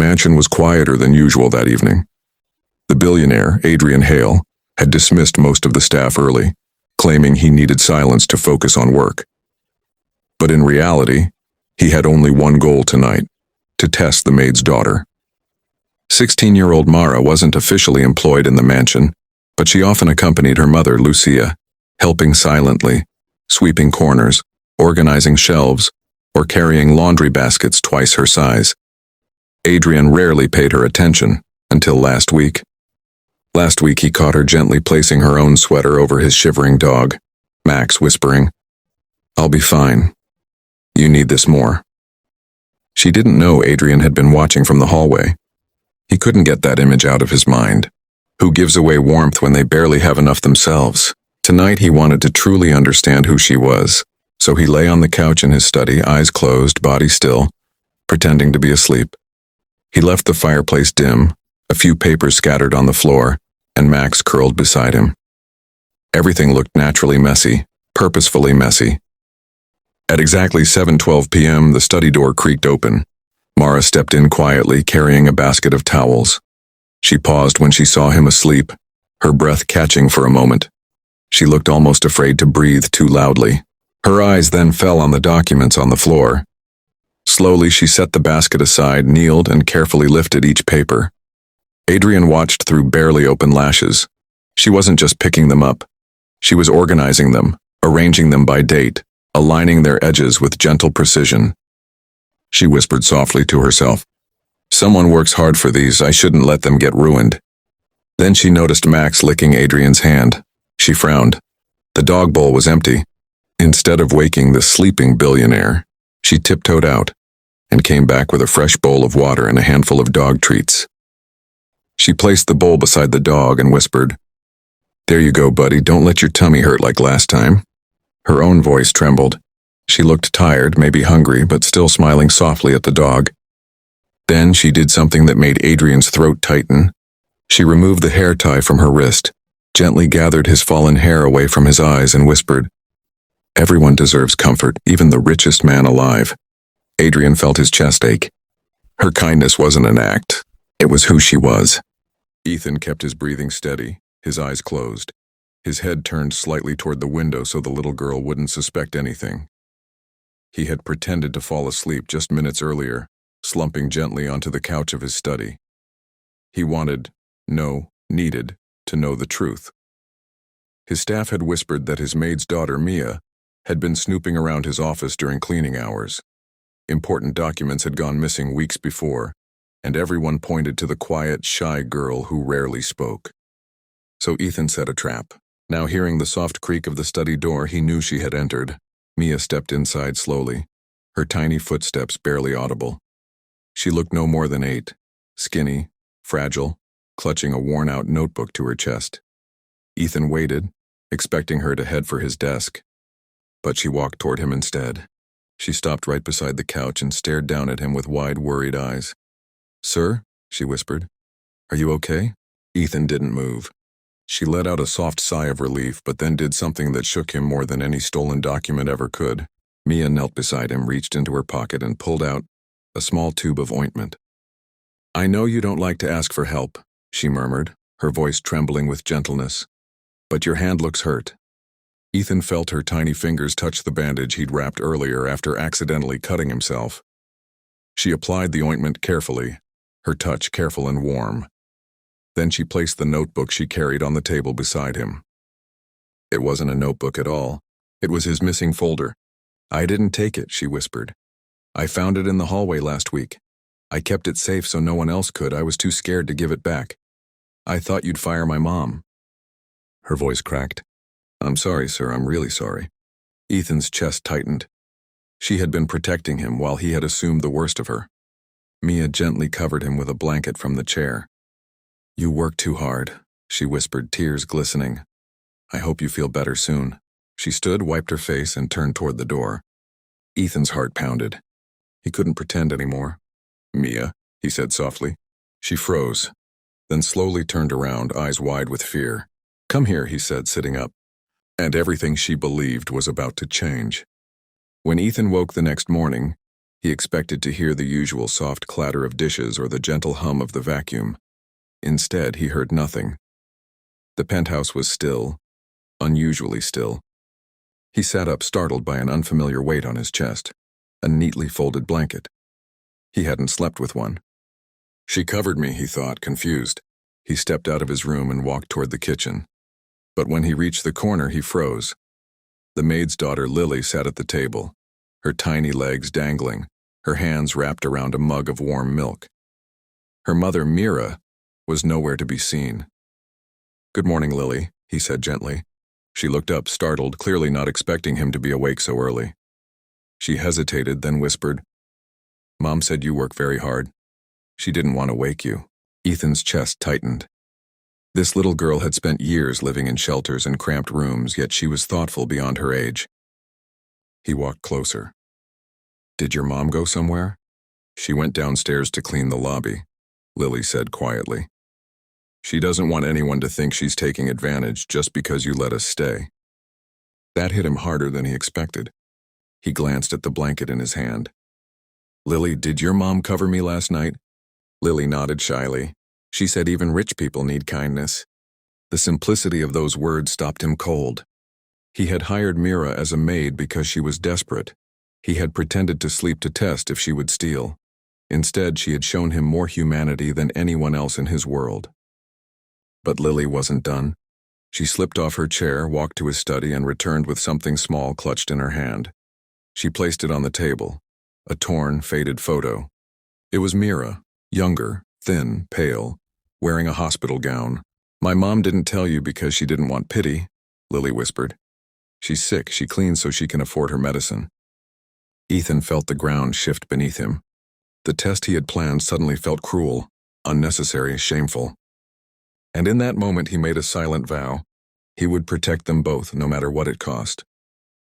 mansion was quieter than usual that evening. The billionaire, Adrian Hale, had dismissed most of the staff early, claiming he needed silence to focus on work. But in reality, he had only one goal tonight: to test the maid's daughter. 16-year-old Mara wasn't officially employed in the mansion, but she often accompanied her mother, Lucia, helping silently, sweeping corners, organizing shelves, or carrying laundry baskets twice her size. Adrian rarely paid her attention until last week. Last week he caught her gently placing her own sweater over his shivering dog, Max whispering, "I'll be fine. You need this more." She didn't know Adrian had been watching from the hallway. He couldn't get that image out of his mind. Who gives away warmth when they barely have enough themselves? Tonight he wanted to truly understand who she was, so he lay on the couch in his study, eyes closed, body still, pretending to be asleep. He left the fireplace dim, a few papers scattered on the floor, and Max curled beside him. Everything looked naturally messy, purposefully messy. At exactly 7:12 p.m., the study door creaked open. Mara stepped in quietly, carrying a basket of towels. She paused when she saw him asleep, her breath catching for a moment. She looked almost afraid to breathe too loudly. Her eyes then fell on the documents on the floor. Slowly, she set the basket aside, kneeled, and carefully lifted each paper. Adrian watched through barely open lashes. She wasn't just picking them up. She was organizing them, arranging them by date, aligning their edges with gentle precision. She whispered softly to herself, "Someone works hard for these, I shouldn't let them get ruined." Then she noticed Max licking Adrian's hand. She frowned. The dog bowl was empty. Instead of waking the sleeping billionaire, she tiptoed out and came back with a fresh bowl of water and a handful of dog treats. She placed the bowl beside the dog and whispered, "There you go, buddy, don't let your tummy hurt like last time." Her own voice trembled. She looked tired, maybe hungry, but still smiling softly at the dog. Then she did something that made Adrian's throat tighten. She removed the hair tie from her wrist, gently gathered his fallen hair away from his eyes, and whispered, "Everyone deserves comfort, even the richest man alive." Adrian felt his chest ache. Her kindness wasn't an act. It was who she was. Ethan kept his breathing steady, his eyes closed. His head turned slightly toward the window so the little girl wouldn't suspect anything. He had pretended to fall asleep just minutes earlier, slumping gently onto the couch of his study. He needed to know the truth. His staff had whispered that his maid's daughter, Mia, had been snooping around his office during cleaning hours. Important documents had gone missing weeks before, and everyone pointed to the quiet, shy girl who rarely spoke. So Ethan set a trap. Now hearing the soft creak of the study door, he knew she had entered. Mia stepped inside slowly, her tiny footsteps barely audible. She looked no more than 8, skinny, fragile, clutching a worn-out notebook to her chest. Ethan waited, expecting her to head for his desk, but she walked toward him instead. She stopped right beside the couch and stared down at him with wide, worried eyes. "Sir?" she whispered. "Are you okay?" Ethan didn't move. She let out a soft sigh of relief, but then did something that shook him more than any stolen document ever could. Mia knelt beside him, reached into her pocket, and pulled out a small tube of ointment. "I know you don't like to ask for help," she murmured, her voice trembling with gentleness, "but your hand looks hurt." Ethan felt her tiny fingers touch the bandage he'd wrapped earlier after accidentally cutting himself. She applied the ointment carefully, her touch careful and warm. Then she placed the notebook she carried on the table beside him. It wasn't a notebook at all. It was his missing folder. "I didn't take it," she whispered. "I found it in the hallway last week. I kept it safe so no one else could. I was too scared to give it back. I thought you'd fire my mom." Her voice cracked. "I'm sorry, sir. I'm really sorry." Ethan's chest tightened. She had been protecting him while he had assumed the worst of her. Mia gently covered him with a blanket from the chair. "You work too hard," she whispered, tears glistening. "I hope you feel better soon." She stood, wiped her face, and turned toward the door. Ethan's heart pounded. He couldn't pretend anymore. "Mia," he said softly. She froze, then slowly turned around, eyes wide with fear. "Come here," he said, sitting up. And everything she believed was about to change. When Ethan woke the next morning, He expected to hear the usual soft clatter of dishes or the gentle hum of the vacuum. Instead, he heard nothing. The penthouse was still, unusually still. He sat up, startled by an unfamiliar weight on his chest, a neatly folded blanket. He hadn't slept with one. She covered me, he thought, confused. He stepped out of his room and walked toward the kitchen. But when he reached the corner, he froze. The maid's daughter, Lily, sat at the table, her tiny legs dangling, her hands wrapped around a mug of warm milk. Her mother, Mira, was nowhere to be seen. "Good morning, Lily," he said gently. She looked up, startled, clearly not expecting him to be awake so early. She hesitated, then whispered, "Mom said you work very hard. She didn't want to wake you." Ethan's chest tightened. This little girl had spent years living in shelters and cramped rooms, yet she was thoughtful beyond her age. He walked closer. "Did your mom go somewhere?" "She went downstairs to clean the lobby," Lily said quietly. "She doesn't want anyone to think she's taking advantage just because you let us stay." That hit him harder than he expected. He glanced at the blanket in his hand. "Lily, did your mom cover me last night?" Lily nodded shyly. "She said even rich people need kindness." The simplicity of those words stopped him cold. He had hired Mira as a maid because she was desperate. He had pretended to sleep to test if she would steal. Instead, she had shown him more humanity than anyone else in his world. But Lily wasn't done. She slipped off her chair, walked to his study, and returned with something small clutched in her hand. She placed it on the table, a torn, faded photo. It was Mira, younger, thin, pale, wearing a hospital gown. "My mom didn't tell you because she didn't want pity," Lily whispered. "She's sick. She cleans so she can afford her medicine." Ethan felt the ground shift beneath him. The test he had planned suddenly felt cruel, unnecessary, shameful. And in that moment he made a silent vow. He would protect them both, no matter what it cost.